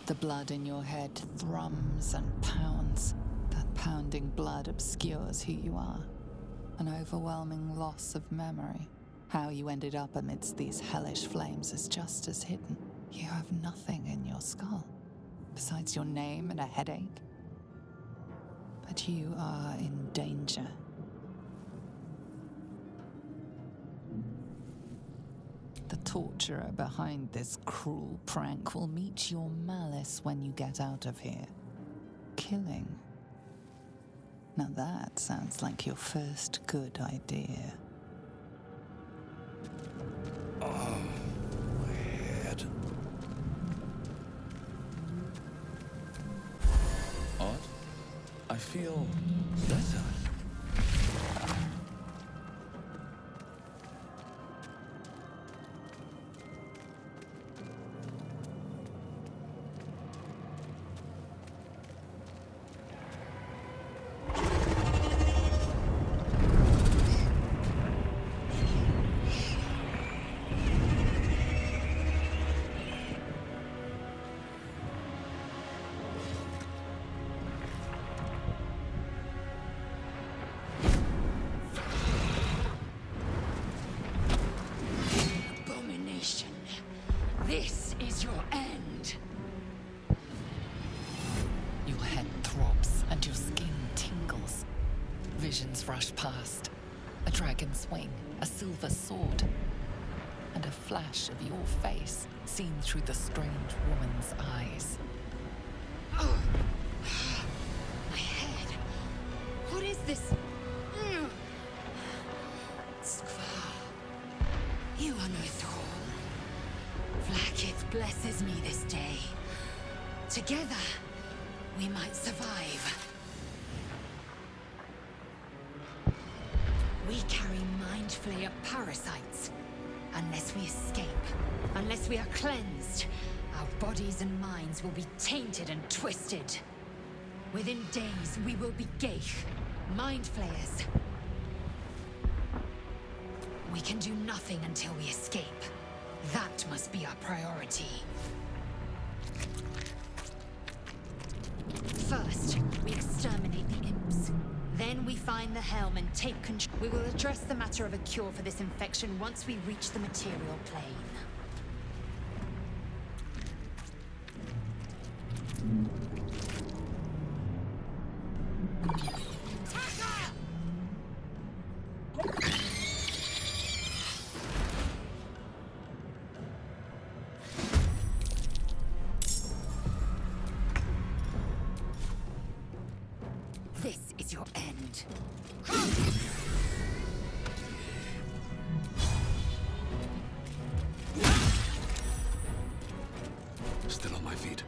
The blood in your head thrums and pounds. That pounding blood obscures who you are. An overwhelming loss of memory. How you ended up amidst these hellish flames is just as hidden. You have nothing in your skull, besides your name and a headache. But you are in danger. The torturer behind this cruel prank will meet your malice when you get out of here. Killing. Now that sounds like your first good idea. Oh, my head. Odd. I feel better. This is your end. Your head throbs and your skin tingles. Visions rush past. A dragon's wing, a silver sword, and a flash of your face seen through the strange woman's eyes. Oh. My head. What is this? Skvar. You are no thrall. Vlaakith blesses me this day. Together, we might survive. We carry Mind Flayer parasites. Unless we escape, unless we are cleansed, our bodies and minds will be tainted and twisted. Within days, we will be Geich, Mind Flayers. We can do nothing until we escape. That must be our priority. First, we exterminate the imps. Then we find the helm and take control. We will address the matter of a cure for this infection once we reach the material plane. This is your end. Still on my feet.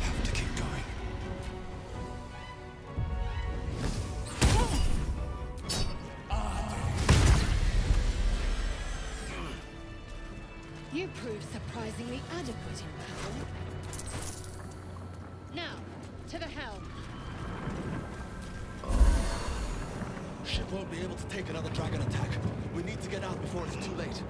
Have to keep going. You proved surprisingly adequate in battle. Now, to the helm. Ship won't be able to take another dragon attack. We need to get out before it's too late.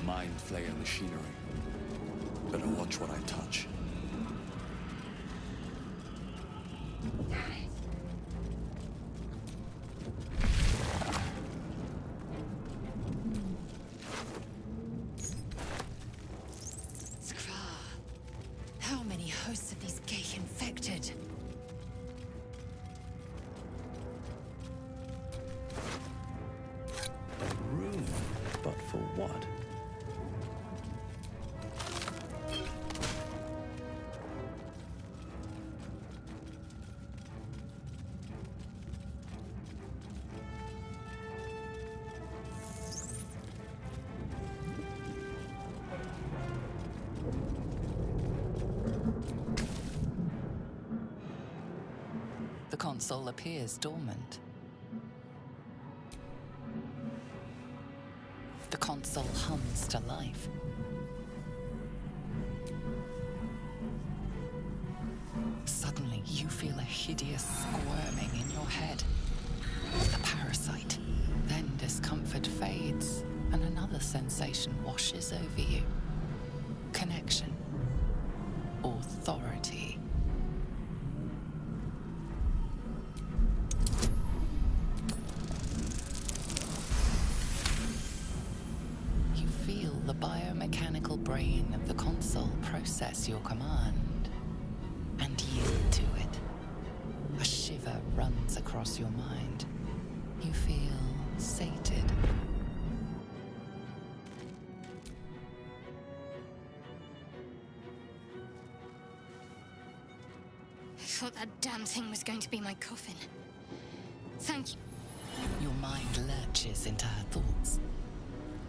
Mind Flayer machinery. Better watch what I touch. Skvar. How many hosts of these Geich infected? A room, but for what? The console appears dormant. The console hums to life. Suddenly, you feel a hideous squirming in your head. The parasite. Then discomfort fades, and another sensation washes over you. Connection. Authority. You feel the biomechanical brain of the console process your command and yield to it. A shiver runs across your mind. You feel sated. I thought that damn thing was going to be my coffin. Thank you. Your mind lurches into her thoughts.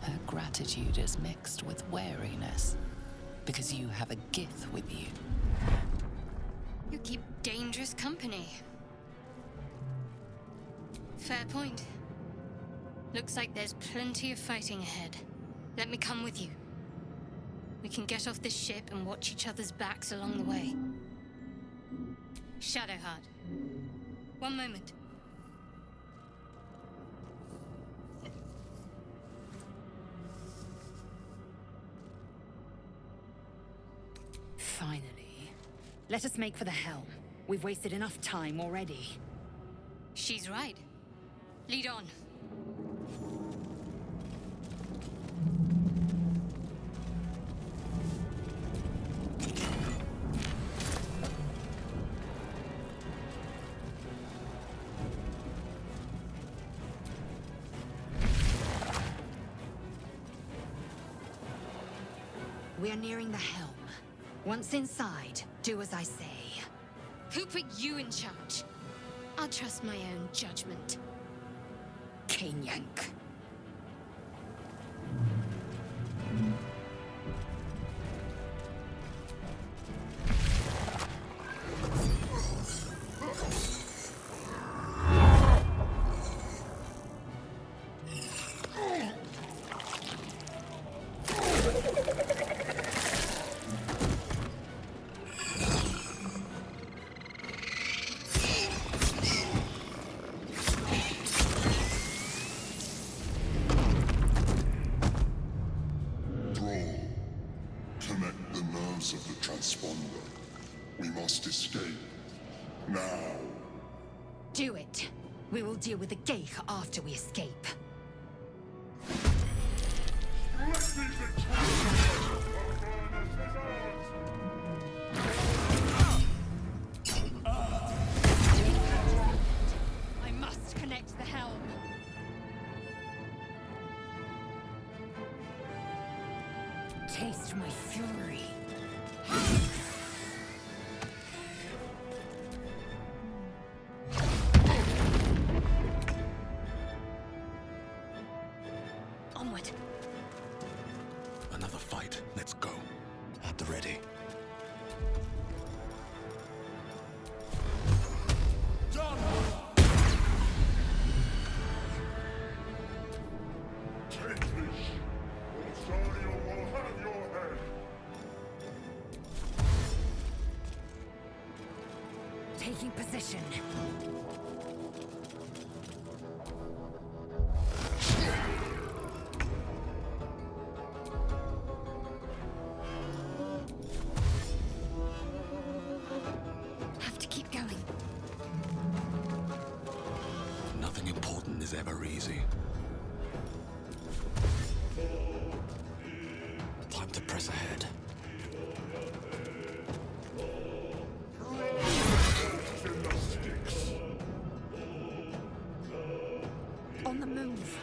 Her gratitude is mixed with wariness, because you have a Gith with you. You keep dangerous company. Fair point. Looks like there's plenty of fighting ahead. Let me come with you. We can get off this ship and watch each other's backs along the way. Shadowheart. One moment. Finally. Let us make for the helm. We've wasted enough time already. She's right. Lead on. We are nearing the helm. Once inside, do as I say. Who put you in charge? I'll trust my own judgment. Yank. Of the transponder. We must escape. Now. Do it. We will deal with the Geich after we escape. I must connect the helm. Taste my fury. Onward. Another fight. Let's go. At the ready. Done! Take this, or Sario will have your head. Taking position. Have to keep going. Nothing important is ever easy. Time to press ahead. In the sticks. On the move.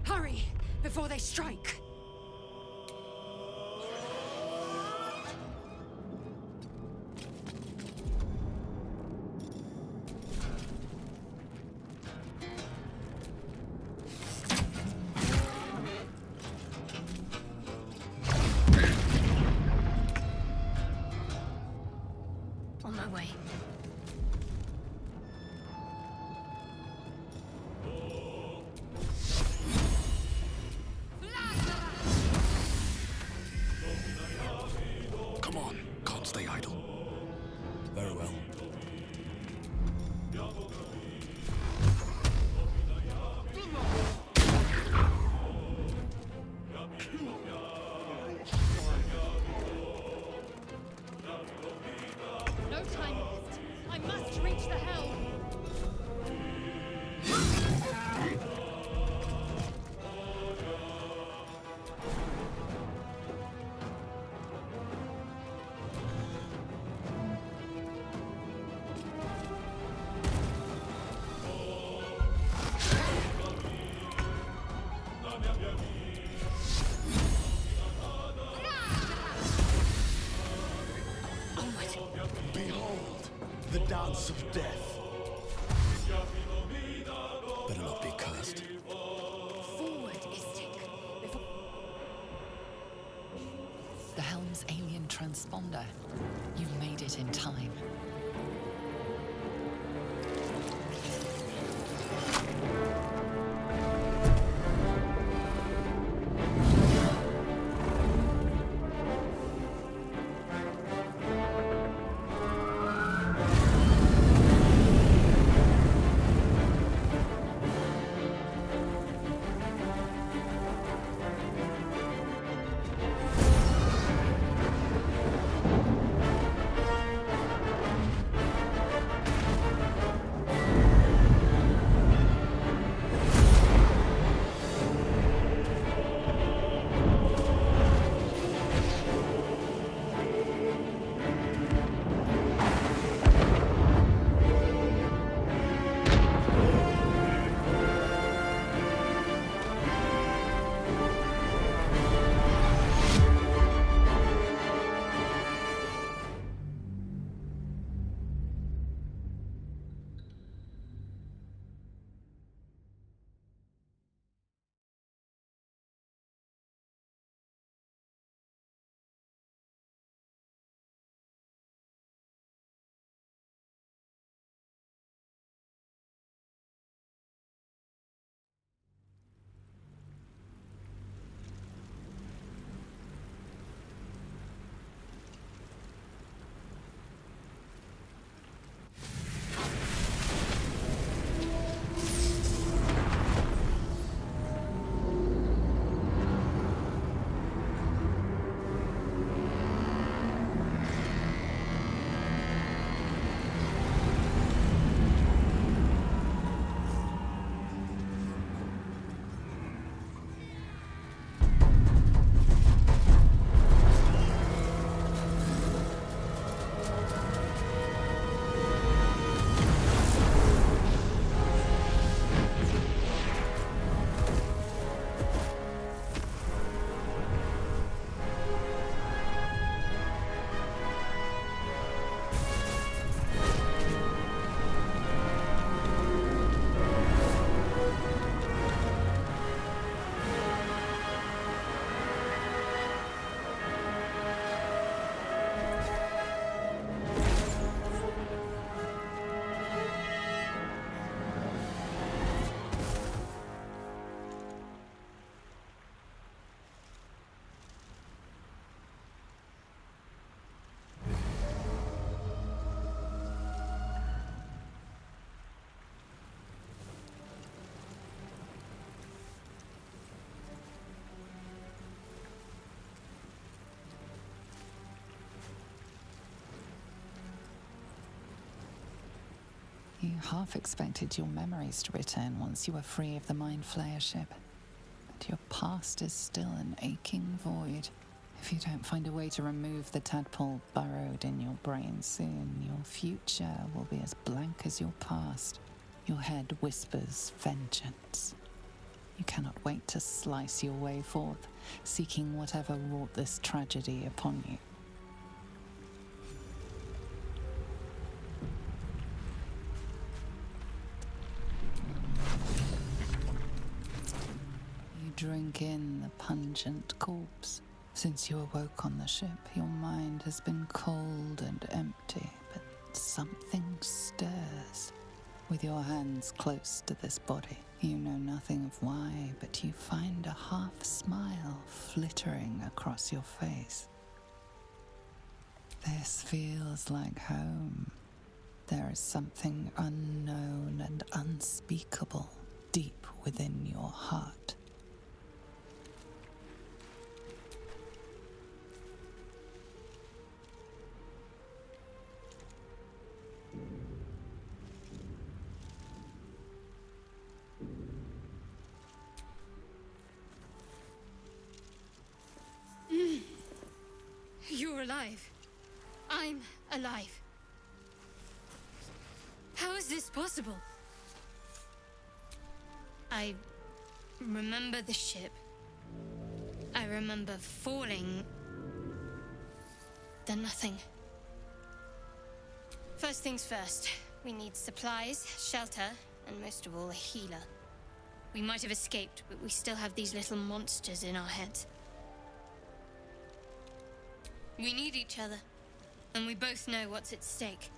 Hurry, before they strike. The dance of death. Better not be cursed. Forward, Istik. Before... The helm's alien transponder. You made it in time. You half expected your memories to return once you were free of the Mind Flayer ship. But your past is still an aching void. If you don't find a way to remove the tadpole burrowed in your brain soon, your future will be as blank as your past. Your head whispers vengeance. You cannot wait to slice your way forth, seeking whatever wrought this tragedy upon you. Drink in the pungent corpse. Since you awoke on the ship, your mind has been cold and empty, but something stirs. With your hands close to this body, you know nothing of why, but you find a half smile flittering across your face. This feels like home. There is something unknown and unspeakable deep within your heart. You're alive. I'm alive. How is this possible? I remember the ship. I remember falling. Then nothing. First things first. We need supplies, shelter, and most of all, a healer. We might have escaped, but we still have these little monsters in our heads. We need each other, and we both know what's at stake.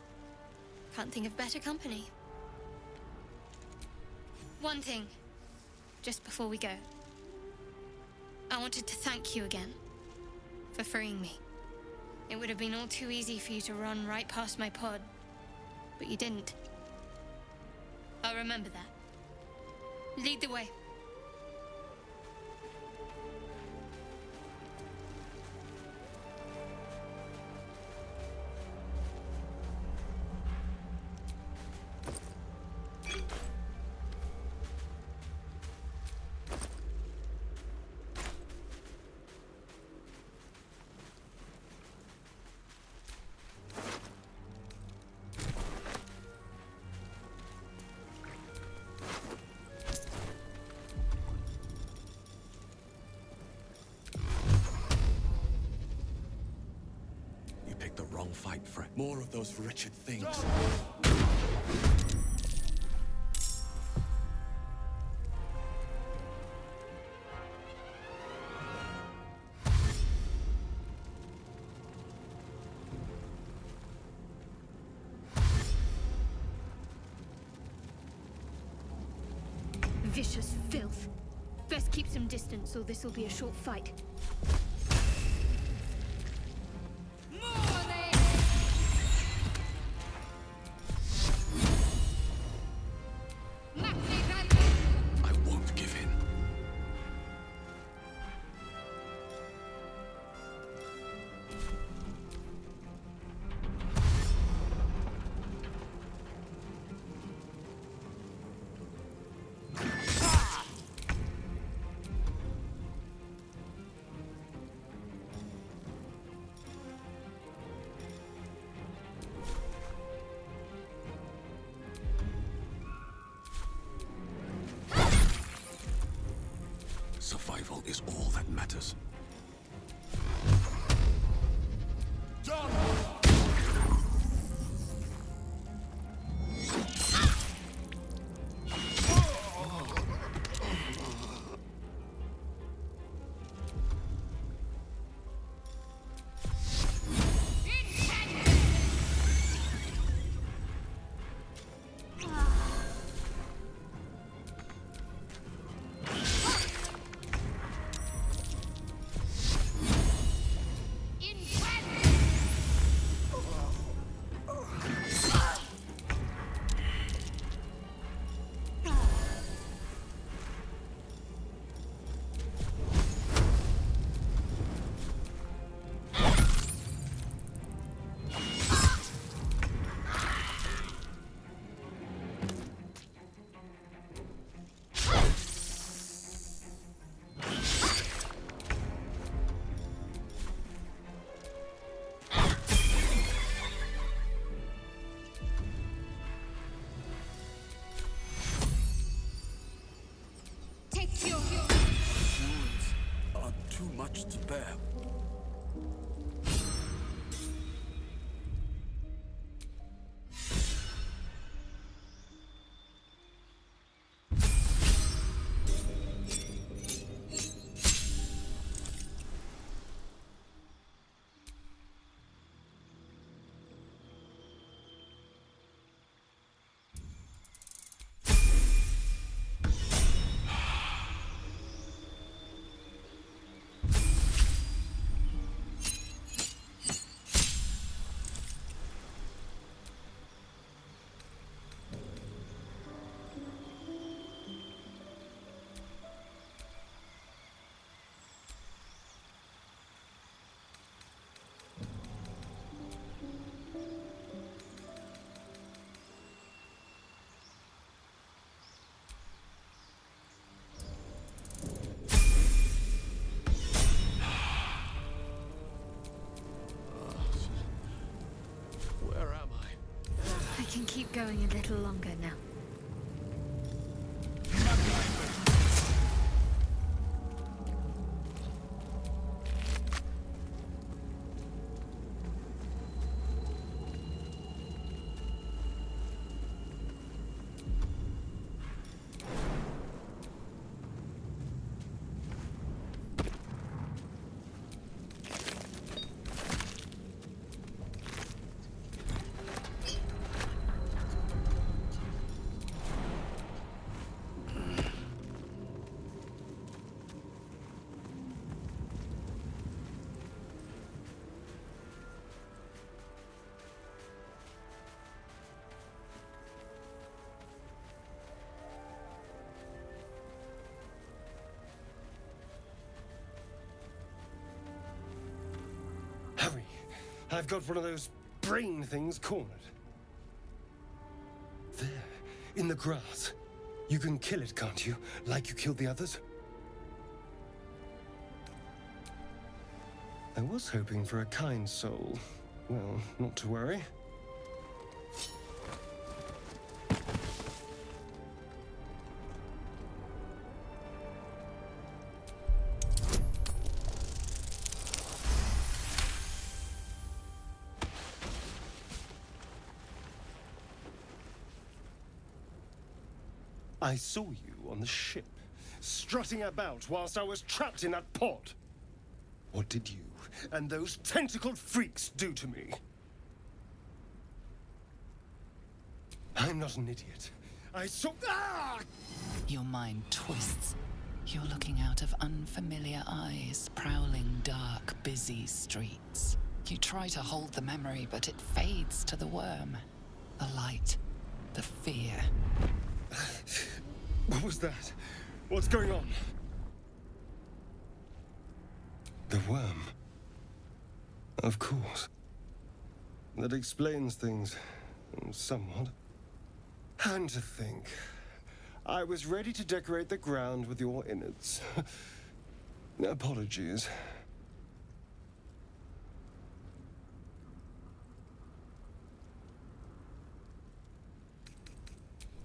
Can't think of better company. One thing, just before we go. I wanted to thank you again for freeing me. It would have been all too easy for you to run right past my pod, but you didn't. I'll remember that. Lead the way. The wrong fight, friend. More of those wretched things. Vicious filth. Best keep some distance, or this will be a short fight. Survival is all that matters. Wounds are too much to bear. I can keep going a little longer now. I've got one of those brain things cornered. There, in the grass. You can kill it, can't you? Like you killed the others? I was hoping for a kind soul. Well, not to worry. I saw you on the ship, strutting about whilst I was trapped in that pod. What did you and those tentacled freaks do to me? I'm not an idiot. I saw... Ah! Your mind twists. You're looking out of unfamiliar eyes, prowling dark, busy streets. You try to hold the memory, but it fades to the worm. The light, the fear. What was that? What's going on? The worm. Of course. That explains things, somewhat. And to think, I was ready to decorate the ground with your innards. Apologies.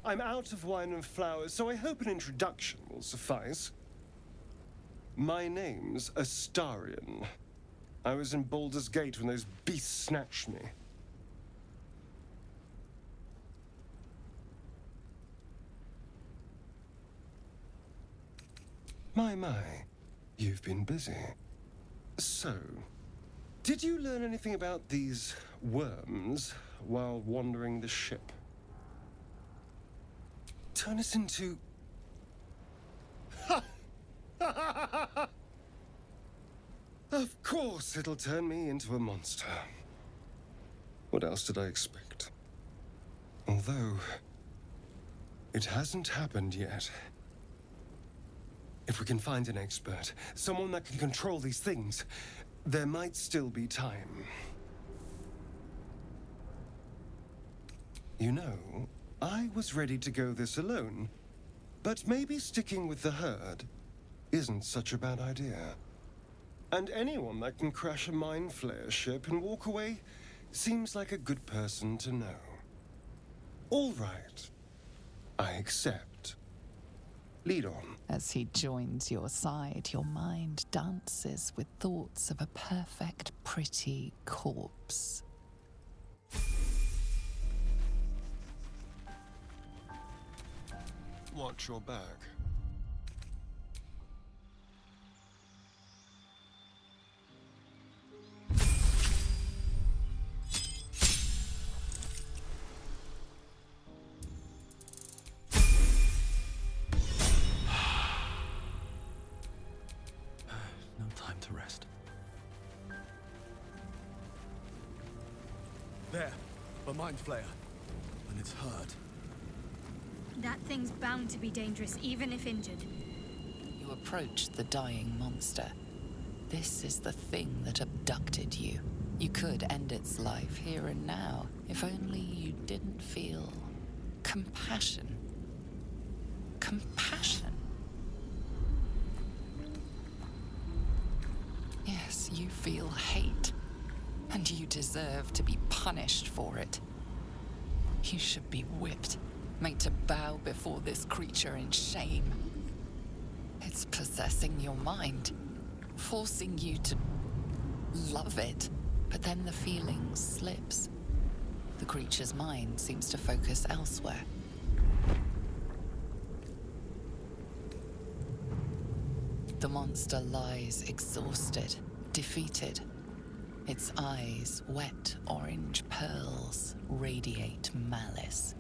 I'm out of wine and flowers, so I hope an introduction will suffice. My name's Astarion. I was in Baldur's Gate when those beasts snatched me. My, you've been busy. So, did you learn anything about these worms while wandering the ship? Turn us into... Of course it'll turn me into a monster. What else did I expect? Although, it hasn't happened yet. If we can find an expert, someone that can control these things, there might still be time. You know, I was ready to go this alone, but maybe sticking with the herd isn't such a bad idea. And anyone that can crash a mind flayer ship and walk away seems like a good person to know. All right, I accept. Lead on. As he joins your side, your mind dances with thoughts of a perfect, pretty corpse. Watch your back. No time to rest. There, a mind flayer. And it's hurt. That thing's bound to be dangerous, even if injured. You approach the dying monster. This is the thing that abducted you. You could end its life here and now, if only you didn't feel compassion. Compassion. Yes, you feel hate, and you deserve to be punished for it. You should be whipped, made to bow before this creature in shame. It's possessing your mind, forcing you to love it, but then the feeling slips. The creature's mind seems to focus elsewhere. The monster lies exhausted, defeated. Its eyes, wet orange pearls, radiate malice.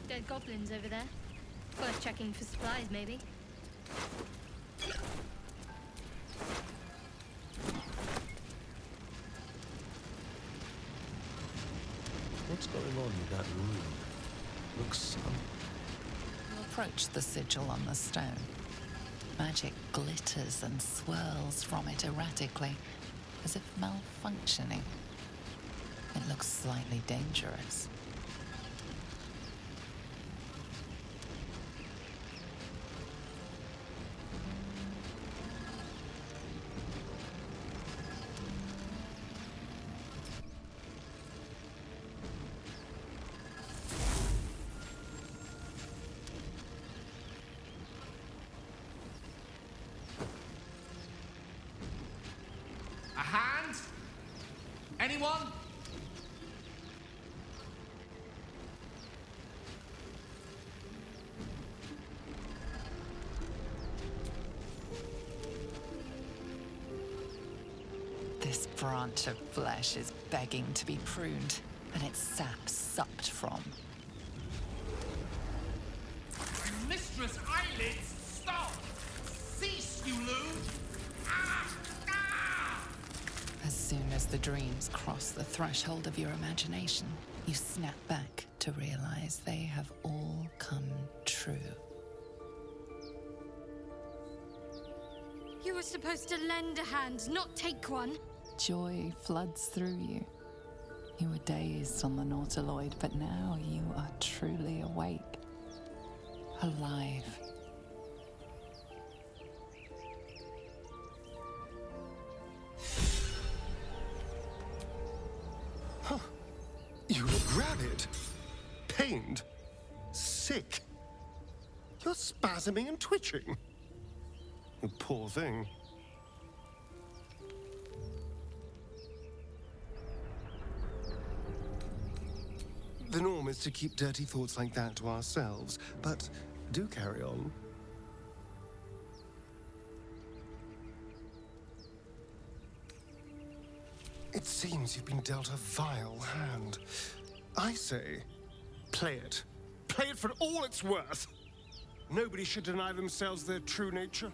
Dead goblins over there. Worth checking for supplies, maybe. What's going on in that room? Looks You approach the sigil on the stone. Magic glitters and swirls from it erratically, as if malfunctioning. It looks slightly dangerous. A hand? Anyone? This branch of flesh is begging to be pruned, and its sap sucked from. Mistress Eyelids, stop! Cease, you loon! Ah! Ah! As soon as the dreams cross the threshold of your imagination, you snap back to realize they have all come true. You were supposed to lend a hand, not take one. Joy floods through you. You were dazed on the Nautiloid, but now you are truly awake. Alive. Huh. You look rabid, pained, sick. You're spasming and twitching. You poor thing. The norm is to keep dirty thoughts like that to ourselves, but do carry on. It seems you've been dealt a vile hand. I say, play it. Play it for all it's worth. Nobody should deny themselves their true nature.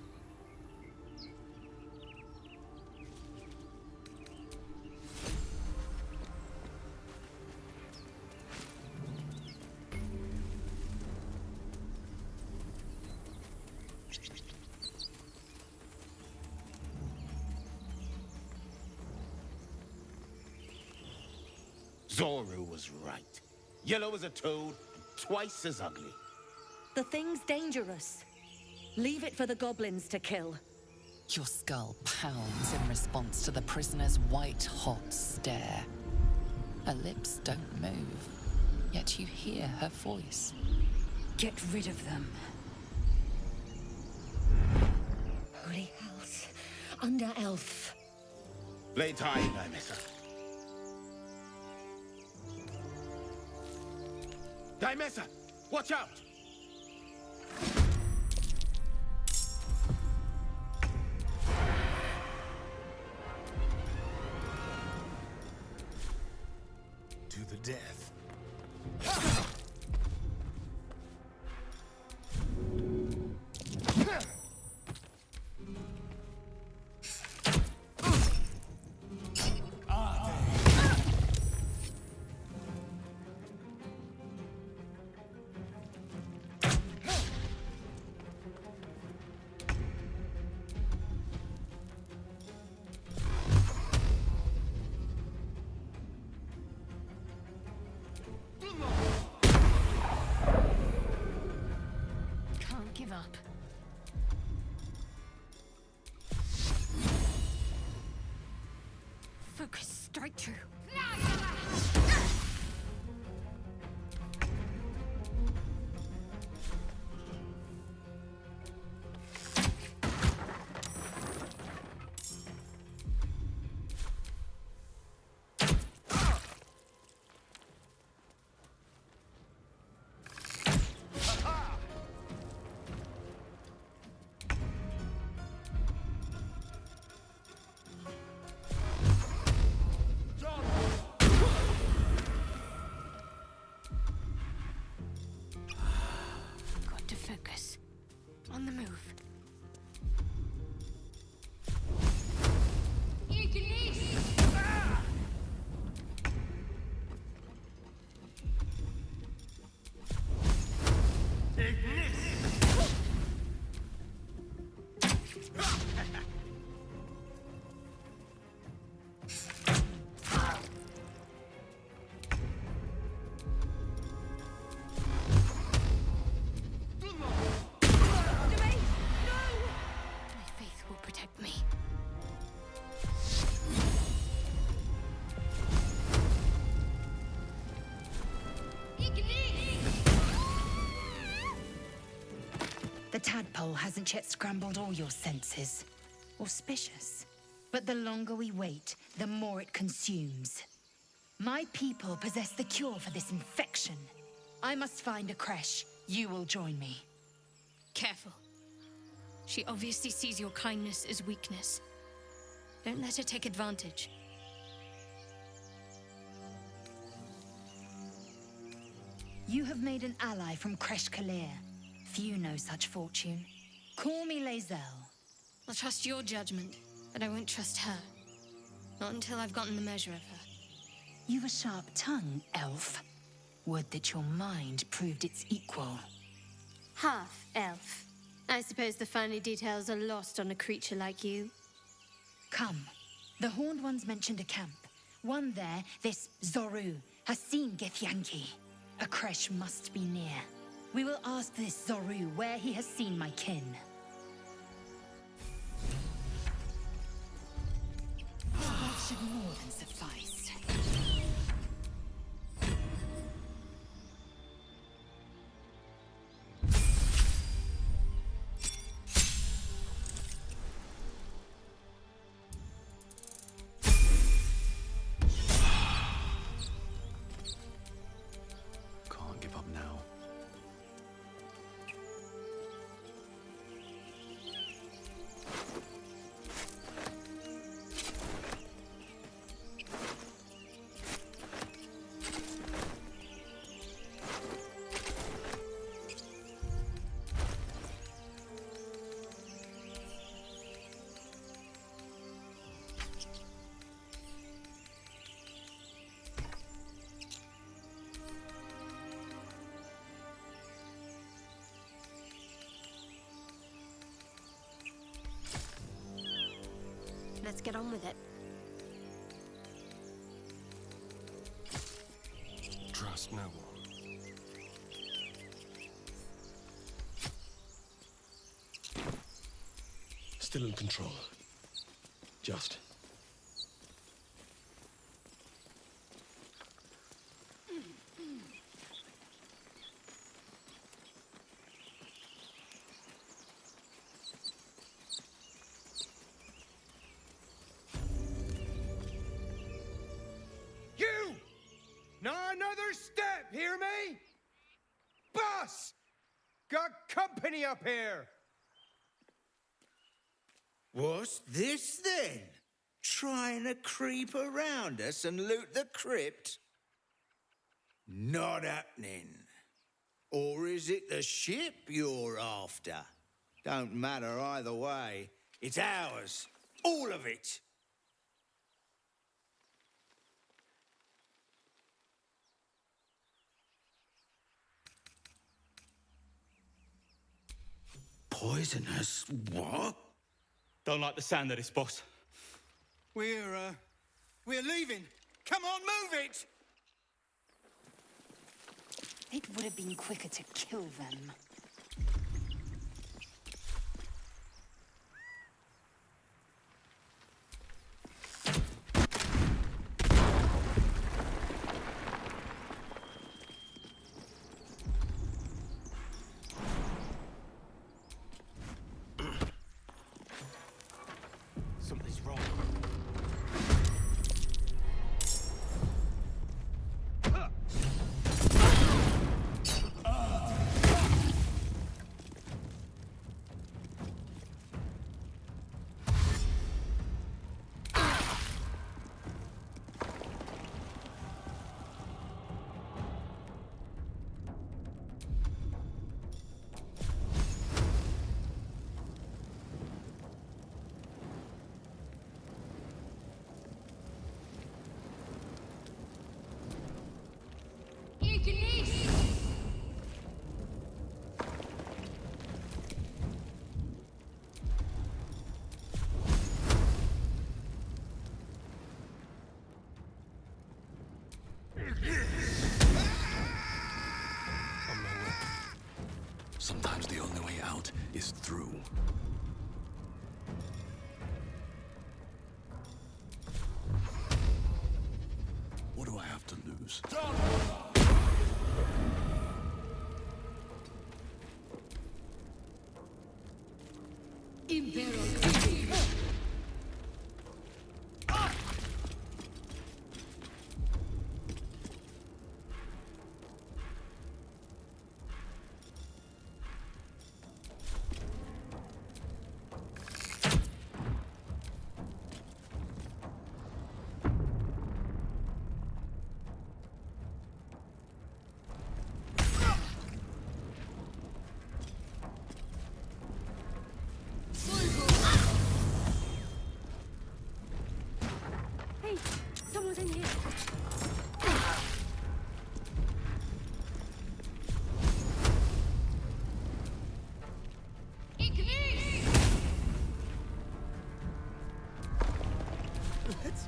Zoru was right. Yellow as a toad, and twice as ugly. The thing's dangerous. Leave it for the goblins to kill. Your skull pounds in response to the prisoner's white-hot stare. Her lips don't move, yet you hear her voice. Get rid of them. Holy house. Under elf. Lay tight, Dimessa. Dimessa, watch out! To the death. tadpole hasn't yet scrambled all your senses. Auspicious. But the longer we wait, the more it consumes. My people possess the cure for this infection. I must find a creche. You will join me. Careful. She obviously sees your kindness as weakness. Don't let her take advantage. You have made an ally from Creche Kalir. Few know such fortune. Call me Lae'zel. I'll trust your judgment, but I won't trust her. Not until I've gotten the measure of her. You've a sharp tongue, elf. Would that your mind proved its equal. Half elf. I suppose the finer details are lost on a creature like you. Come. The Horned Ones mentioned a camp. One there, this Zoru, has seen Githyanki. A creche must be near. We will ask this Zoru where he has seen my kin. That should more than suffice. Can't give up now. Let's get on with it. Trust no one. Still in control. Just. You! Not another step, hear me? Boss! Got company up here! What's this then? Trying to creep around us and loot the crypt? Not happening. Or is it the ship you're after? Don't matter either way. It's ours. All of it. Poisonous what? Don't like the sound of this, boss. We're leaving. Come on, move it! It would have been quicker to kill them. Something's wrong. Sometimes the only way out is through. What do I have to lose?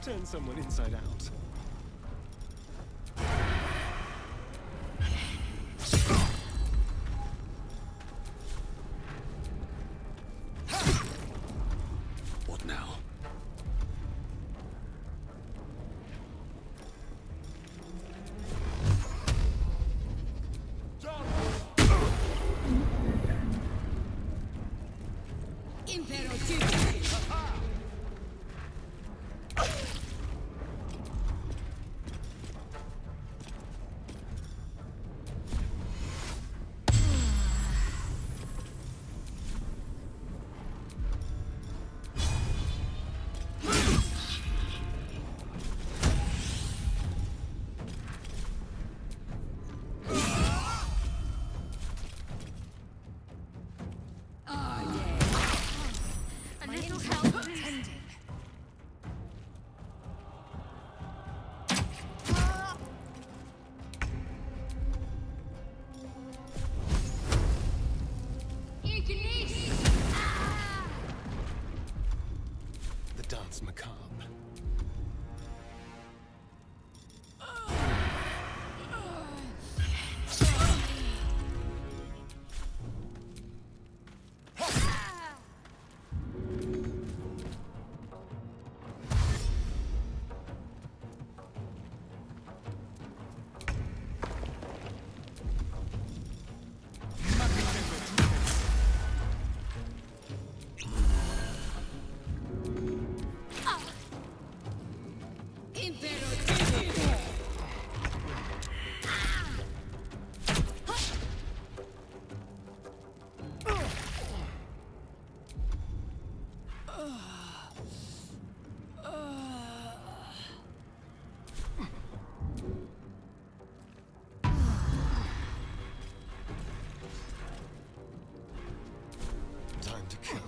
Turn someone inside out. What now? A little help attending. The dance macabre. Time to kill.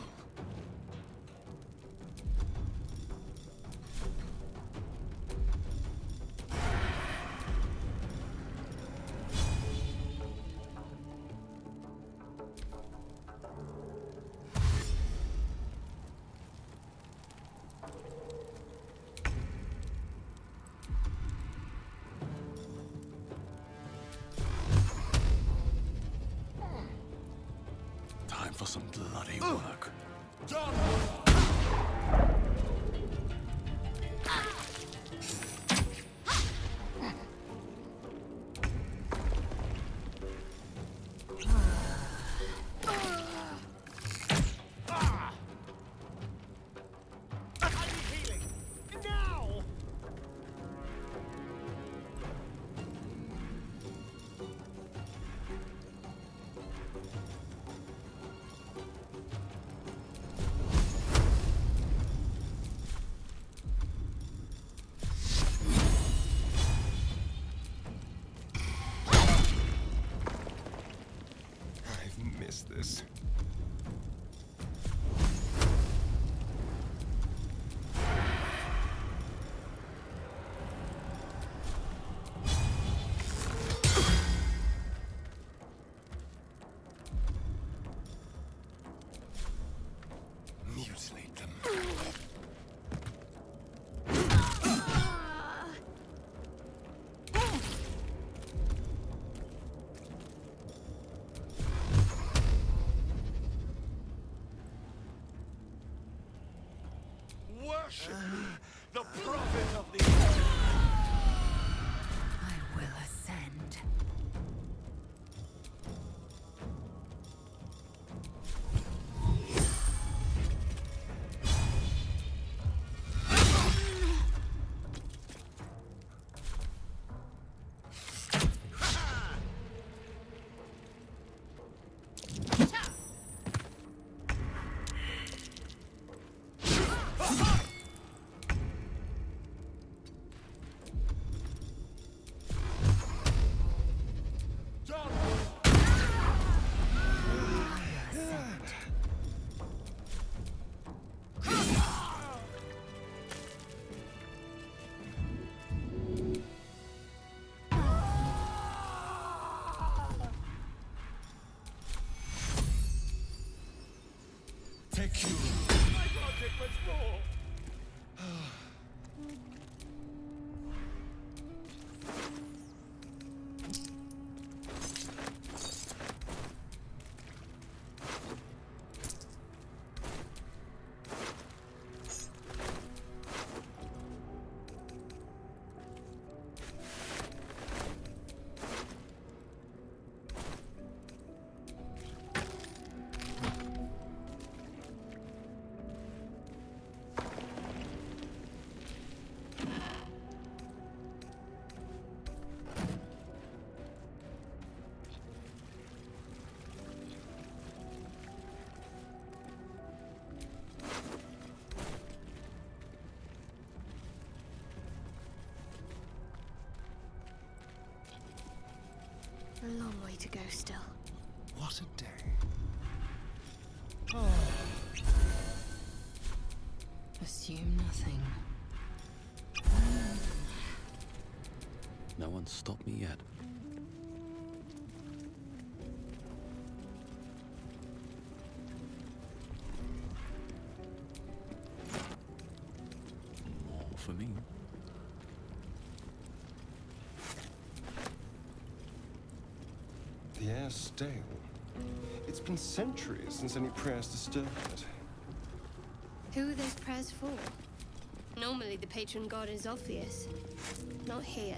Time for some bloody work. I've missed this. Mutilate them. Worship me, the prophet of the... I will ascend. Take you. My project was more. A long way to go still. What a day. Assume nothing. No one's stopped me yet. More for me. The air's stale. It's been centuries since any prayers disturbed it. Who are those prayers for? Normally the patron god is obvious. Not here.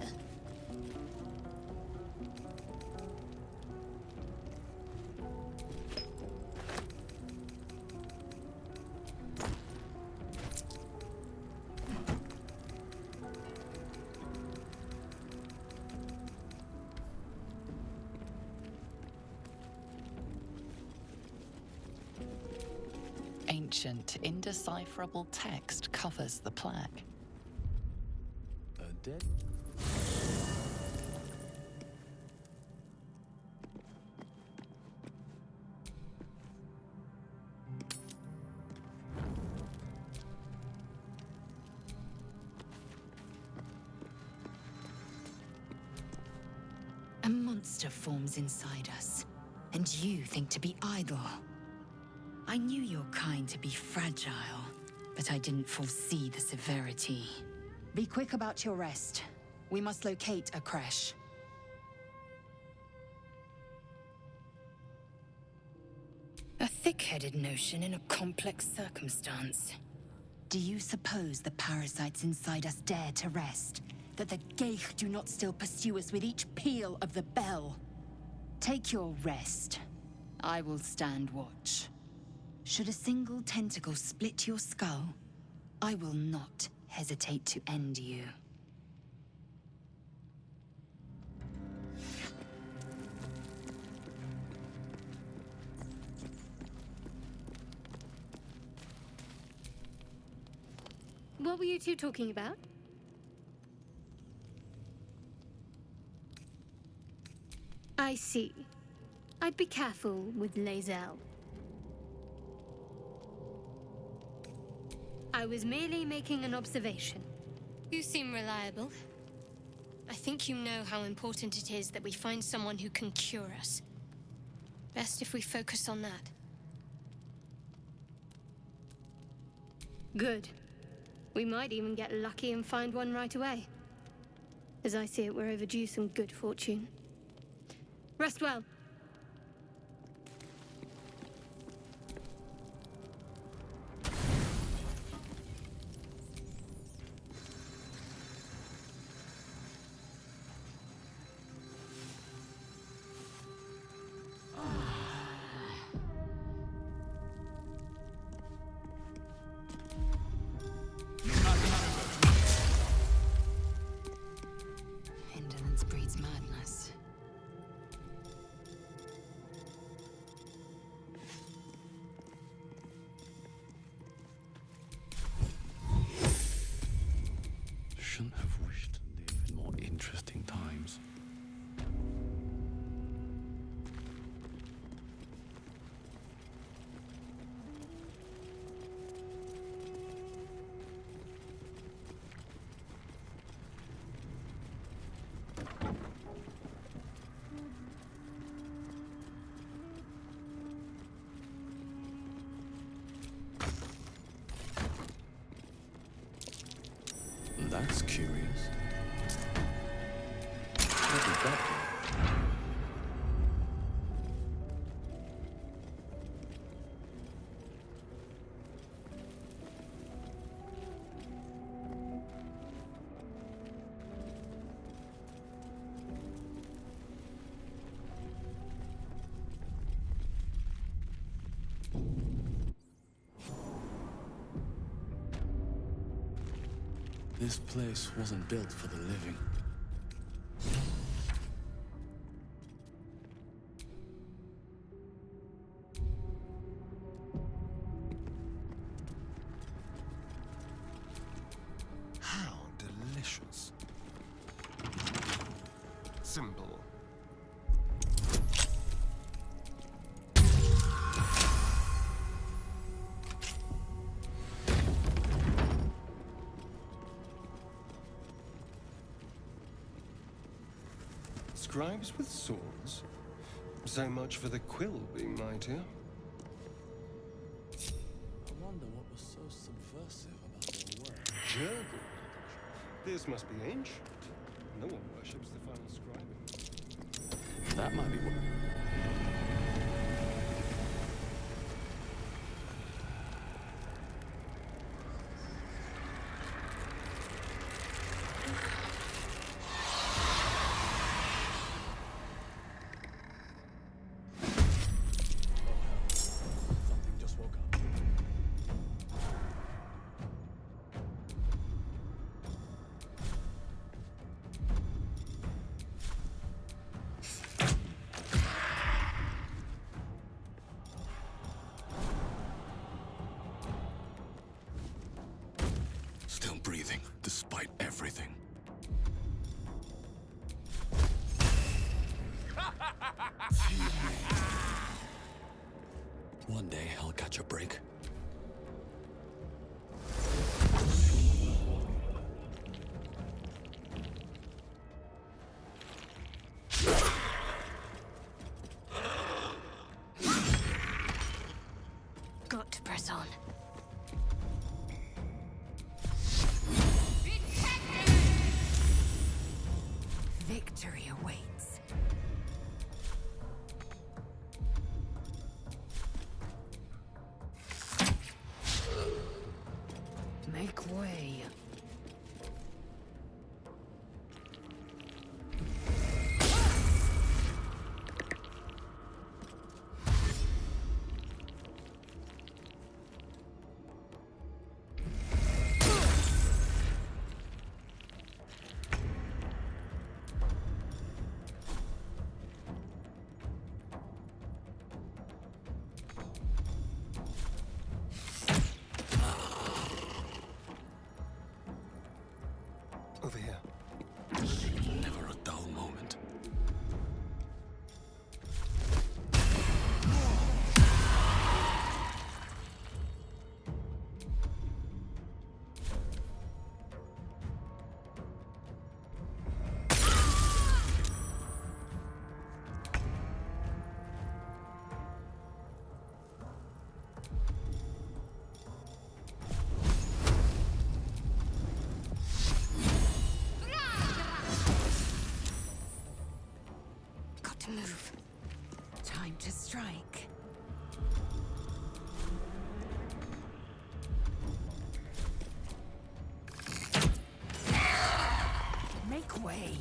Ancient, indecipherable text covers the plaque. Dead? A monster forms inside us, and you think to be idle. I knew your kind to be fragile, but I didn't foresee the severity. Be quick about your rest. We must locate a crash. A thick-headed notion in a complex circumstance. Do you suppose the parasites inside us dare to rest? That the Geich do not still pursue us with each peal of the bell? Take your rest. I will stand watch. Should a single tentacle split your skull, I will not hesitate to end you. What were you two talking about? I see. I'd be careful with Lae'zel. I was merely making an observation. You seem reliable. I think you know how important it is that we find someone who can cure us. Best if we focus on that. Good. We might even get lucky and find one right away. As I see it, we're overdue some good fortune. Rest well. Indolence breeds madness. Shouldn't have wished to live in more interesting times. That's curious. What did that do? This place wasn't built for the living. How delicious. Simple. scribes with swords? So much for the quill being mightier. I wonder what was so subversive about their work. Jurgle. This must be ancient. No one worships the final scribing. That might be what... Something just woke up. Still breathing, despite everything. One day, I'll catch a break. Got to press on. Victory awaits. Make way. Over here. Never a dull moment. Got to move. Time to strike. Make way.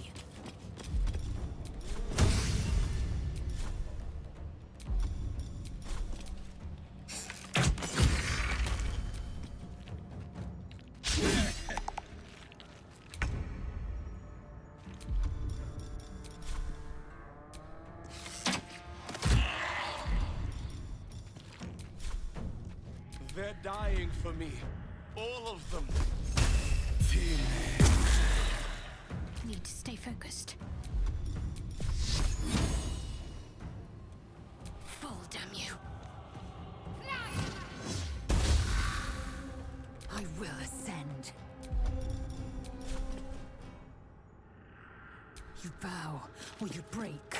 They're dying for me. All of them. Need to stay focused. Fall, damn you. I will ascend. You bow or you break.